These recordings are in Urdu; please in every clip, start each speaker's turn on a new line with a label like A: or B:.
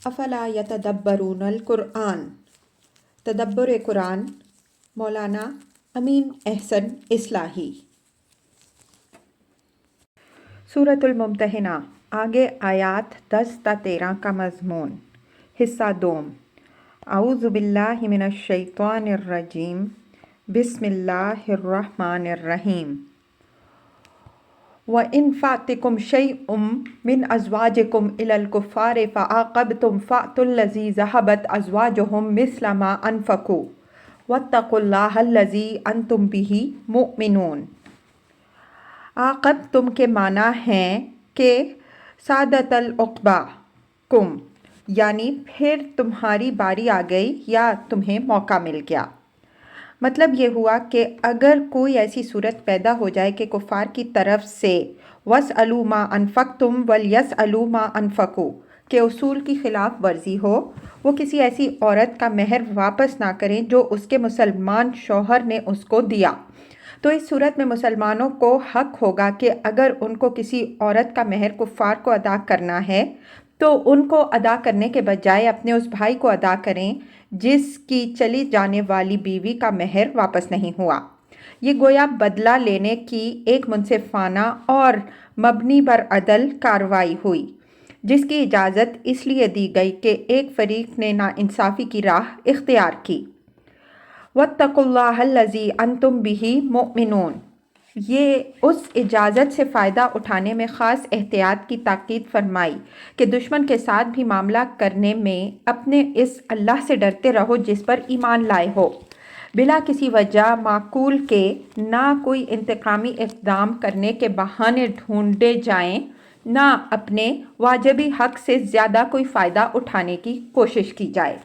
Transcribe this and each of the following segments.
A: افلا یتدبرون القرآن، تدبر قرآن، مولانا امین احسن اصلاحی۔ سورۃ الممتحنہ، آگے آیات 10 تا 13 کا مضمون، حصہ دوم۔ اعوذ باللہ من الشیطان الرجیم، بسم اللہ الرحمن الرحیم۔ وَإِن فَاتَكُمْ شَيْءٌ مِّنْ أَزْوَاجِكُمْ إِلَى الْكُفَّارِ فَعَاقَبْتُمْ فَأْتُوا الَّذِي ذَهَبَتْ أَزْوَاجُهُم مِّثْلَ مَا أَنفَقُوا وَاتَّقُوا اللَّهَ الَّذِي أَنتُم بِهِ مُؤْمِنُونَ۔ عاقبتم کے معنی ہیں کہ سعادت العقبہ کم، یعنی پھر تمہاری باری آ گئی یا تمہیں موقع مل گیا۔ مطلب یہ ہوا کہ اگر کوئی ایسی صورت پیدا ہو جائے کہ کفار کی طرف سے وَاسْأَلُوا مَا أَنفَقْتُمْ وَلْيَسْأَلُوا مَا أَنفَقُوا کے اصول کی خلاف ورزی ہو، وہ کسی ایسی عورت کا مہر واپس نہ کریں جو اس کے مسلمان شوہر نے اس کو دیا، تو اس صورت میں مسلمانوں کو حق ہوگا کہ اگر ان کو کسی عورت کا مہر کفار کو ادا کرنا ہے تو ان کو ادا کرنے کے بجائے اپنے اس بھائی کو ادا کریں جس کی چلی جانے والی بیوی کا مہر واپس نہیں ہوا۔ یہ گویا بدلہ لینے کی ایک منصفانہ اور مبنی بر عدل کارروائی ہوئی، جس کی اجازت اس لیے دی گئی کہ ایک فریق نے ناانصافی کی راہ اختیار کی۔ وَاتَّقُوا اللَّهَ الَّذِي أَنتُم بِهِ مُؤْمِنُونَ، یہ اس اجازت سے فائدہ اٹھانے میں خاص احتیاط کی تاکید فرمائی کہ دشمن کے ساتھ بھی معاملہ کرنے میں اپنے اس اللہ سے ڈرتے رہو جس پر ایمان لائے ہو، بلا کسی وجہ معقول کے نہ کوئی انتقامی اقدام کرنے کے بہانے ڈھونڈے جائیں، نہ اپنے واجبی حق سے زیادہ کوئی فائدہ اٹھانے کی کوشش کی جائے۔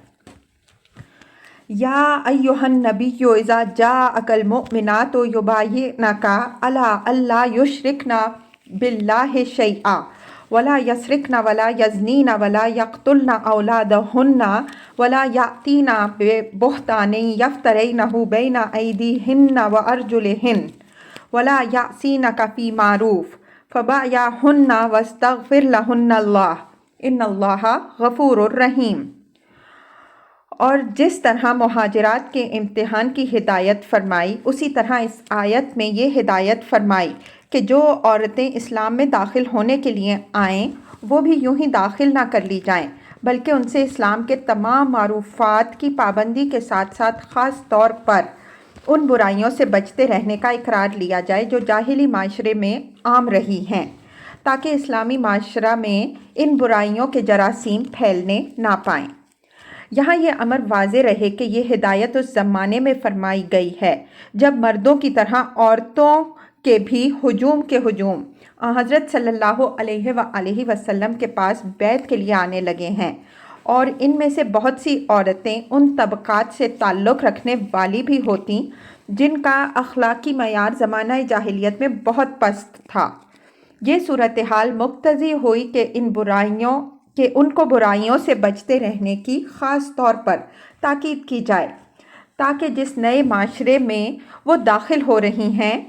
A: یا ایھا النبی اذا جاءک المؤمنات یبایعنک علی الا یشرکن باللہ شیئا ولا یسرقن ولا یزنین ولا یقتلن اولادہن ولا یأتین ببہتان یفترینہ بین ایدیہن وارجلہن ولا یعصینک فی معروف فبایعہن واستغفر لہن اللہ ان اللہ غفور رحیم۔ اور جس طرح مہاجرات کے امتحان کی ہدایت فرمائی، اسی طرح اس آیت میں یہ ہدایت فرمائی کہ جو عورتیں اسلام میں داخل ہونے کے لیے آئیں وہ بھی یوں ہی داخل نہ کر لی جائیں، بلکہ ان سے اسلام کے تمام معروفات کی پابندی کے ساتھ ساتھ خاص طور پر ان برائیوں سے بچتے رہنے کا اقرار لیا جائے جو جاہلی معاشرے میں عام رہی ہیں، تاکہ اسلامی معاشرہ میں ان برائیوں کے جراثیم پھیلنے نہ پائیں۔ یہاں یہ امر واضح رہے کہ یہ ہدایت اس زمانے میں فرمائی گئی ہے جب مردوں کی طرح عورتوں کے بھی ہجوم کے ہجوم حضرت صلی اللہ علیہ وآلہ وسلم کے پاس بیعت کے لیے آنے لگے ہیں، اور ان میں سے بہت سی عورتیں ان طبقات سے تعلق رکھنے والی بھی ہوتیں جن کا اخلاقی معیار زمانہ جاہلیت میں بہت پست تھا۔ یہ صورتحال مقتضی ہوئی کہ ان کو برائیوں سے بچتے رہنے کی خاص طور پر تاکید کی جائے، تاکہ جس نئے معاشرے میں وہ داخل ہو رہی ہیں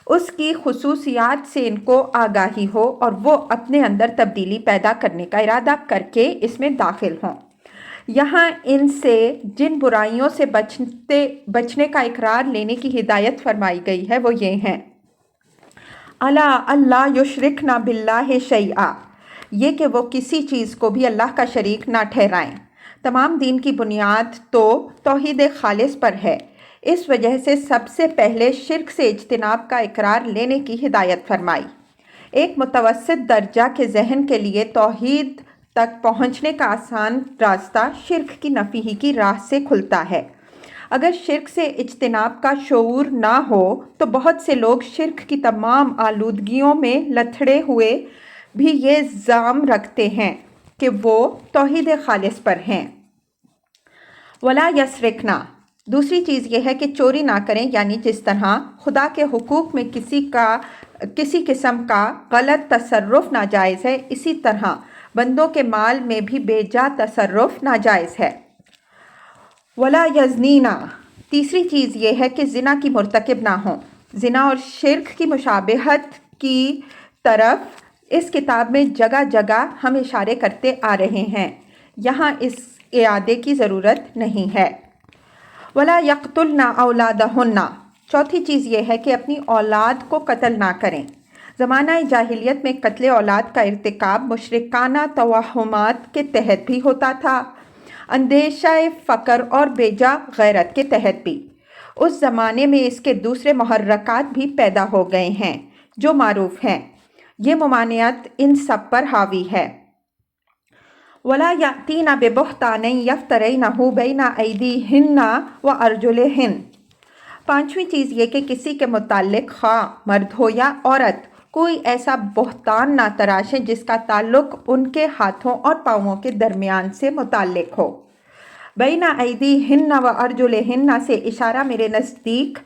A: اس کی خصوصیات سے ان کو آگاہی ہو اور وہ اپنے اندر تبدیلی پیدا کرنے کا ارادہ کر کے اس میں داخل ہوں۔ یہاں ان سے جن برائیوں سے بچنے کا اقرار لینے کی ہدایت فرمائی گئی ہے وہ یہ ہیں: الا اللہ یشرکن باللہ شیئا، یہ کہ وہ کسی چیز کو بھی اللہ کا شریک نہ ٹھہرائیں۔ تمام دین کی بنیاد تو توحید خالص پر ہے، اس وجہ سے سب سے پہلے شرک سے اجتناب کا اقرار لینے کی ہدایت فرمائی۔ ایک متوسط درجہ کے ذہن کے لیے توحید تک پہنچنے کا آسان راستہ شرک کی نفی ہی کی راہ سے کھلتا ہے۔ اگر شرک سے اجتناب کا شعور نہ ہو تو بہت سے لوگ شرک کی تمام آلودگیوں میں لتھڑے ہوئے بھی یہ زعم رکھتے ہیں کہ وہ توحید خالص پر ہیں۔ ولا یسرقن، دوسری چیز یہ ہے کہ چوری نہ کریں، یعنی جس طرح خدا کے حقوق میں کسی قسم کا غلط تصرف ناجائز ہے، اسی طرح بندوں کے مال میں بھی بے جا تصرف ناجائز ہے۔ ولا یزنین، تیسری چیز یہ ہے کہ زنا کی مرتکب نہ ہوں۔ زنا اور شرک کی مشابہت کی طرف اس کتاب میں جگہ جگہ ہم اشارے کرتے آ رہے ہیں، یہاں اس اعادے کی ضرورت نہیں ہے۔ وَلَا يَقْتُلْنَ أَوْلَادَهُنَّ، چوتھی چیز یہ ہے کہ اپنی اولاد کو قتل نہ کریں۔ زمانہ جاہلیت میں قتل اولاد کا ارتکاب مشرکانہ توہمات کے تحت بھی ہوتا تھا، اندیشہ فقر اور بیجا غیرت کے تحت بھی۔ اس زمانے میں اس کے دوسرے محرکات بھی پیدا ہو گئے ہیں جو معروف ہیں۔ یہ ممانعت ان سب پر حاوی ہے۔ وَلَا يَأْتِينَ بِبُهْتَانٍ يَفْتَرِينَهُ بَيْنَ أَيْدِيهِنَّ وَأَرْجُلِهِنَّ، پانچویں چیز یہ کہ کسی کے متعلق خواہ مرد ہو یا عورت کوئی ایسا بہتان نہ تراشیں جس کا تعلق ان کے ہاتھوں اور پاؤں کے درمیان سے متعلق ہو۔ بین ایدیہن و ارجلہن سے اشارہ میرے نزدیک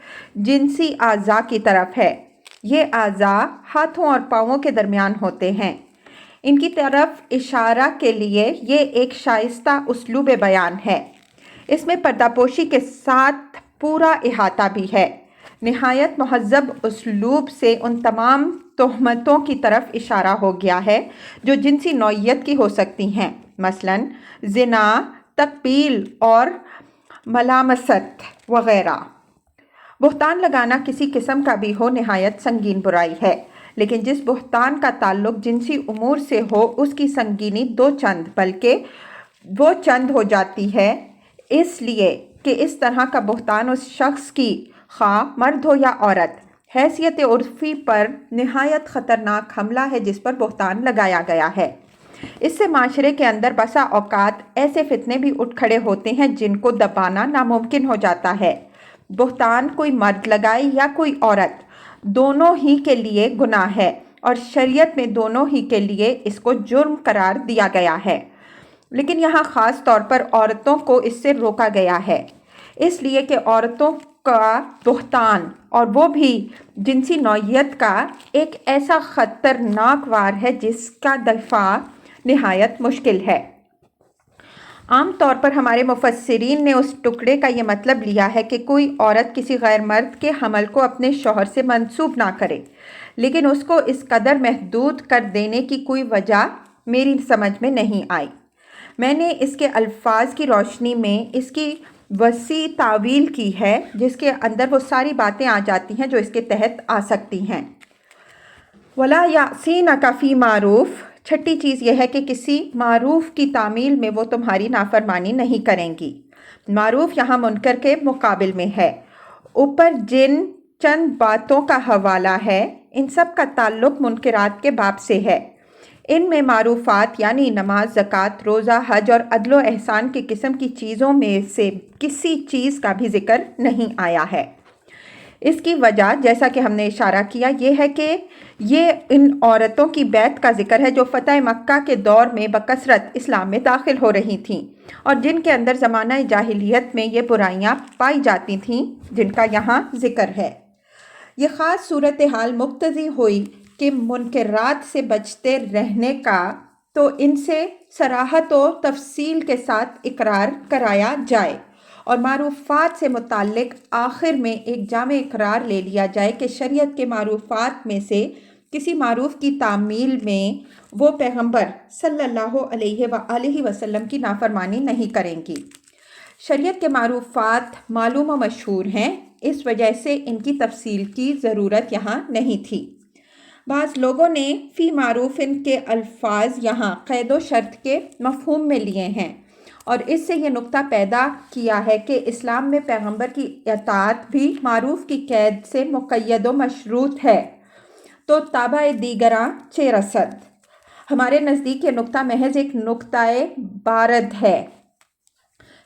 A: جنسی اعضاء کی طرف ہے۔ یہ اعضاء ہاتھوں اور پاؤں کے درمیان ہوتے ہیں۔ ان کی طرف اشارہ کے لیے یہ ایک شائستہ اسلوب بیان ہے۔ اس میں پردہ پوشی کے ساتھ پورا احاطہ بھی ہے۔ نہایت مہذب اسلوب سے ان تمام تہمتوں کی طرف اشارہ ہو گیا ہے جو جنسی نوعیت کی ہو سکتی ہیں، مثلاً زنا، تقبیل اور ملامست وغیرہ۔ بہتان لگانا کسی قسم کا بھی ہو نہایت سنگین برائی ہے، لیکن جس بہتان کا تعلق جنسی امور سے ہو اس کی سنگینی دو چند بلکہ وہ چند ہو جاتی ہے، اس لیے کہ اس طرح کا بہتان اس شخص کی خواہ مرد ہو یا عورت حیثیت عرفی پر نہایت خطرناک حملہ ہے جس پر بہتان لگایا گیا ہے۔ اس سے معاشرے کے اندر بسا اوقات ایسے فتنے بھی اٹھ کھڑے ہوتے ہیں جن کو دبانا ناممکن ہو جاتا ہے۔ بہتان کوئی مرد لگائے یا کوئی عورت، دونوں ہی کے لیے گناہ ہے اور شریعت میں دونوں ہی کے لیے اس کو جرم قرار دیا گیا ہے، لیکن یہاں خاص طور پر عورتوں کو اس سے روکا گیا ہے، اس لیے کہ عورتوں کا بہتان اور وہ بھی جنسی نوعیت کا ایک ایسا خطرناک وار ہے جس کا دفاع نہایت مشکل ہے۔ عام طور پر ہمارے مفسرین نے اس ٹکڑے کا یہ مطلب لیا ہے کہ کوئی عورت کسی غیر مرد کے حمل کو اپنے شوہر سے منسوب نہ کرے، لیکن اس کو اس قدر محدود کر دینے کی کوئی وجہ میری سمجھ میں نہیں آئی۔ میں نے اس کے الفاظ کی روشنی میں اس کی وسیع تعویل کی ہے جس کے اندر وہ ساری باتیں آ جاتی ہیں جو اس کے تحت آ سکتی ہیں۔ وَلَا يَعْصِينَكَ فِي مَعْرُوفٍ، چھٹی چیز یہ ہے کہ کسی معروف کی تعمیل میں وہ تمہاری نافرمانی نہیں کریں گی۔ معروف یہاں منکر کے مقابل میں ہے۔ اوپر جن چند باتوں کا حوالہ ہے ان سب کا تعلق منکرات کے باب سے ہے۔ ان میں معروفات یعنی نماز، زکوٰۃ، روزہ، حج اور عدل و احسان کی قسم کی چیزوں میں سے کسی چیز کا بھی ذکر نہیں آیا ہے۔ اس کی وجہ جیسا کہ ہم نے اشارہ کیا یہ ہے کہ یہ ان عورتوں کی بیعت کا ذکر ہے جو فتح مکہ کے دور میں بکثرت اسلام میں داخل ہو رہی تھیں اور جن کے اندر زمانہ جاہلیت میں یہ برائیاں پائی جاتی تھیں جن کا یہاں ذکر ہے۔ یہ خاص صورتحال مقتضی ہوئی کہ منکرات سے بچتے رہنے کا تو ان سے صراحت و تفصیل کے ساتھ اقرار کرایا جائے اور معروفات سے متعلق آخر میں ایک جامع اقرار لے لیا جائے کہ شریعت کے معروفات میں سے کسی معروف کی تعمیل میں وہ پیغمبر صلی اللہ علیہ وآلہ وسلم کی نافرمانی نہیں کریں گی۔ شریعت کے معروفات معلوم و مشہور ہیں، اس وجہ سے ان کی تفصیل کی ضرورت یہاں نہیں تھی۔ بعض لوگوں نے فی معروف ان کے الفاظ یہاں قید و شرط کے مفہوم میں لیے ہیں اور اس سے یہ نقطہ پیدا کیا ہے کہ اسلام میں پیغمبر کی اطاعت بھی معروف کی قید سے مقید و مشروط ہے، تو تابع دیگراں چہ رسد۔ ہمارے نزدیک یہ نقطہ محض ایک نقطۂ بارد ہے۔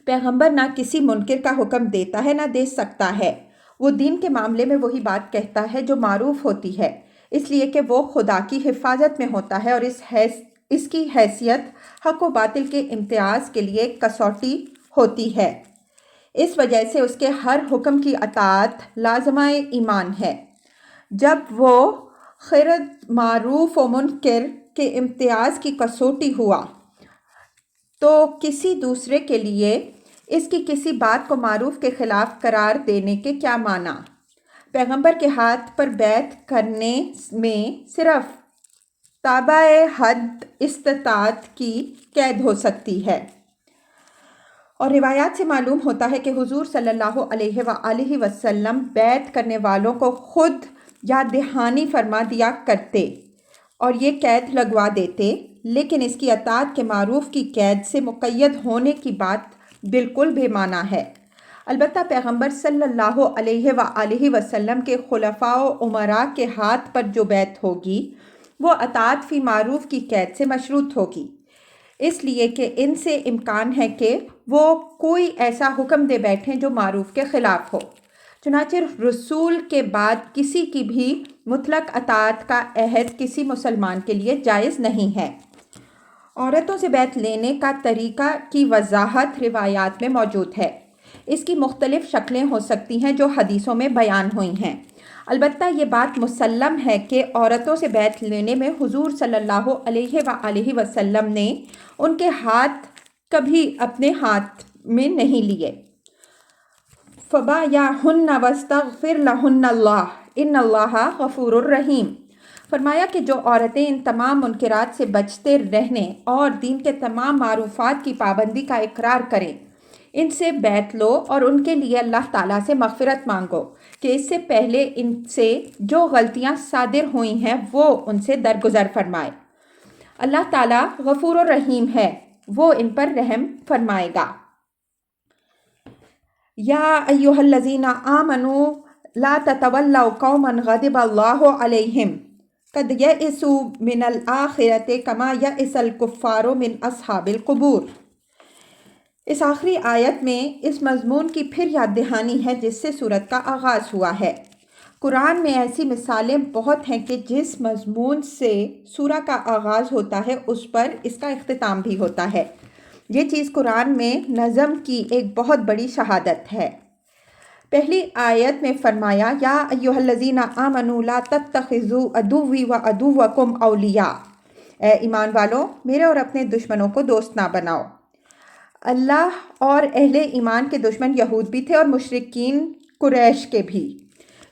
A: پیغمبر نہ کسی منکر کا حکم دیتا ہے نہ دے سکتا ہے، وہ دین کے معاملے میں وہی بات کہتا ہے جو معروف ہوتی ہے، اس لیے کہ وہ خدا کی حفاظت میں ہوتا ہے اور اس کی حیثیت حق و باطل کے امتیاز کے لیے کسوٹی ہوتی ہے۔ اس وجہ سے اس کے ہر حکم کی اطاعت لازمہ ایمان ہے۔ جب وہ خرد معروف و منکر کے امتیاز کی کسوٹی ہوا تو کسی دوسرے کے لیے اس کی کسی بات کو معروف کے خلاف قرار دینے کے کیا معنی؟ پیغمبر کے ہاتھ پر بیعت کرنے میں صرف تابع حد استطاعت کی قید ہو سکتی ہے۔ اور روایات سے معلوم ہوتا ہے کہ حضور صلی اللہ علیہ وآلہ وسلم بیعت کرنے والوں کو خود یاد دہانی فرما دیا کرتے اور یہ قید لگوا دیتے، لیکن اس کی اطاعت کے معروف کی قید سے مقید ہونے کی بات بالکل بے معنی ہے۔ البتہ پیغمبر صلی اللہ علیہ وآلہ وسلم کے خلفاء و امراء کے ہاتھ پر جو بیعت ہوگی وہ اطاعت فی معروف کی قید سے مشروط ہوگی، اس لیے کہ ان سے امکان ہے کہ وہ کوئی ایسا حکم دے بیٹھیں جو معروف کے خلاف ہو۔ چنانچہ رسول کے بعد کسی کی بھی مطلق اطاعت کا عہد کسی مسلمان کے لیے جائز نہیں ہے۔ عورتوں سے بیعت لینے کا طریقہ کی وضاحت روایات میں موجود ہے۔ اس کی مختلف شکلیں ہو سکتی ہیں جو حدیثوں میں بیان ہوئی ہیں۔ البتہ یہ بات مسلم ہے کہ عورتوں سے بیعت لینے میں حضور صلی اللہ علیہ وآلہ وسلم نے ان کے ہاتھ کبھی اپنے ہاتھ میں نہیں لیے۔ فَبَایَعْهُنَّ وَاسْتَغْفِرْ لَهُنَّ اللَّهُ إِنَّ اللَّهَ غَفُورٌ رَحِیمٌ۔ فرمایا کہ جو عورتیں ان تمام منکرات سے بچتے رہنے اور دین کے تمام معروفات کی پابندی کا اقرار کریں، ان سے بیعت لو اور ان کے لیے اللہ تعالیٰ سے مغفرت مانگو کہ اس سے پہلے ان سے جو غلطیاں صادر ہوئی ہیں وہ ان سے درگزر فرمائے۔ اللہ تعالیٰ غفور و رحیم ہے، وہ ان پر رحم فرمائے گا۔ یا ایھا الذین آمنوا لا تتولوا قوما غضب اللہ علیہم قد یئسوا من الآخرۃ کما یئس الکفار من اصحاب القبور۔ اس آخری آیت میں اس مضمون کی پھر یاد دہانی ہے جس سے سورت کا آغاز ہوا ہے۔ قرآن میں ایسی مثالیں بہت ہیں کہ جس مضمون سے سورہ کا آغاز ہوتا ہے اس پر اس کا اختتام بھی ہوتا ہے۔ یہ چیز قرآن میں نظم کی ایک بہت بڑی شہادت ہے۔ پہلی آیت میں فرمایا یا ایھا الذین آمنوا لا تتخذوا عدوی وعدوکم اولیاء، اے ایمان والو میرے اور اپنے دشمنوں کو دوست نہ بناؤ۔ اللہ اور اہل ایمان کے دشمن یہود بھی تھے اور مشرکین قریش کے بھی۔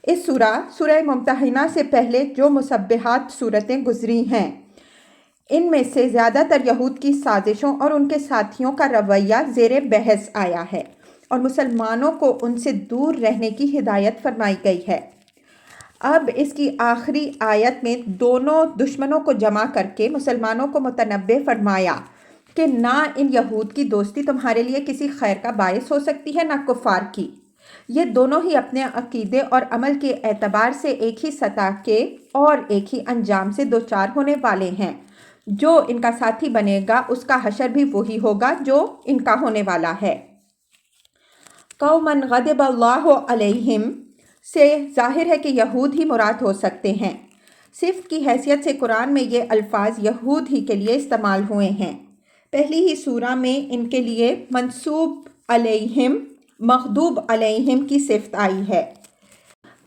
A: اس سورہ ممتحنہ سے پہلے جو مسبحات صورتیں گزری ہیں ان میں سے زیادہ تر یہود کی سازشوں اور ان کے ساتھیوں کا رویہ زیر بحث آیا ہے اور مسلمانوں کو ان سے دور رہنے کی ہدایت فرمائی گئی ہے۔ اب اس کی آخری آیت میں دونوں دشمنوں کو جمع کر کے مسلمانوں کو متنبہ فرمایا کہ نہ ان یہود کی دوستی تمہارے لیے کسی خیر کا باعث ہو سکتی ہے نہ کفار کی۔ یہ دونوں ہی اپنے عقیدے اور عمل کے اعتبار سے ایک ہی سطح کے اور ایک ہی انجام سے دوچار ہونے والے ہیں۔ جو ان کا ساتھی بنے گا اس کا حشر بھی وہی ہوگا جو ان کا ہونے والا ہے۔ قوما غضب اللہ علیہم سے ظاہر ہے کہ یہود ہی مراد ہو سکتے ہیں۔ صفت کی حیثیت سے قرآن میں یہ الفاظ یہود ہی کے لیے استعمال ہوئے ہیں۔ پہلی ہی سورہ میں ان کے لیے منصوب علیہم مغضوب علیہم کی صفت آئی ہے۔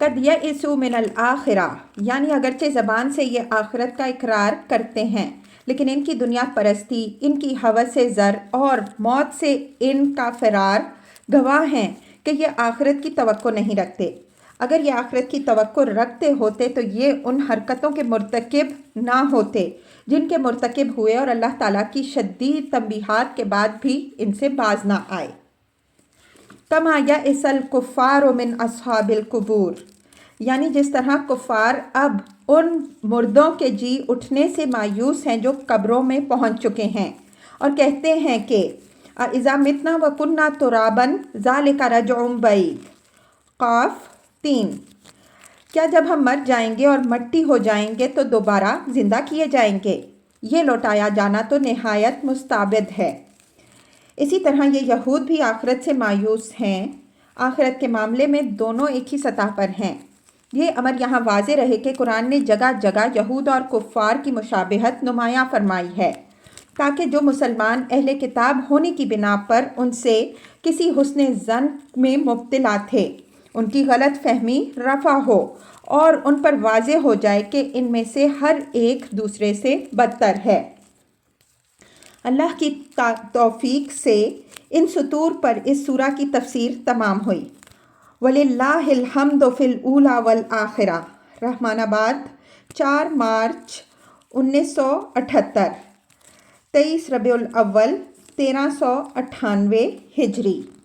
A: قد یئسوا من الآخرہ، یعنی اگرچہ زبان سے یہ آخرت کا اقرار کرتے ہیں لیکن ان کی دنیا پرستی، ان کی ہوس زر اور موت سے ان کا فرار گواہ ہیں کہ یہ آخرت کی توقع نہیں رکھتے۔ اگر یہ آخرت کی توقع رکھتے ہوتے تو یہ ان حرکتوں کے مرتکب نہ ہوتے جن کے مرتکب ہوئے اور اللہ تعالیٰ کی شدید تنبیہات کے بعد بھی ان سے باز نہ آئے۔ کما یئس الکفار من اصحاب القبور، یعنی جس طرح کفار اب ان مردوں کے جی اٹھنے سے مایوس ہیں جو قبروں میں پہنچ چکے ہیں اور کہتے ہیں کہ اذا متنا وکنا ترابا ذلک رجع بعید۔ قاف 3، کیا جب ہم مر جائیں گے اور مٹی ہو جائیں گے تو دوبارہ زندہ کیے جائیں گے؟ یہ لوٹایا جانا تو نہایت مستبعد ہے۔ اسی طرح یہ یہود بھی آخرت سے مایوس ہیں۔ آخرت کے معاملے میں دونوں ایک ہی سطح پر ہیں۔ یہ امر یہاں واضح رہے کہ قرآن نے جگہ جگہ یہود اور کفار کی مشابہت نمایاں فرمائی ہے تاکہ جو مسلمان اہل کتاب ہونے کی بنا پر ان سے کسی حسن ظن میں مبتلا تھے ان کی غلط فہمی رفع ہو اور ان پر واضح ہو جائے کہ ان میں سے ہر ایک دوسرے سے بدتر ہے۔ اللہ کی توفیق سے ان سطور پر اس سورہ کی تفسیر تمام ہوئی۔ وَلِلَّهِ الْحَمْدُ فِي الْأُولَى وَالْآخِرَةِ۔ رحمان آباد 4 مارچ 1978، 23 ربیع الاول 1398 ہجری۔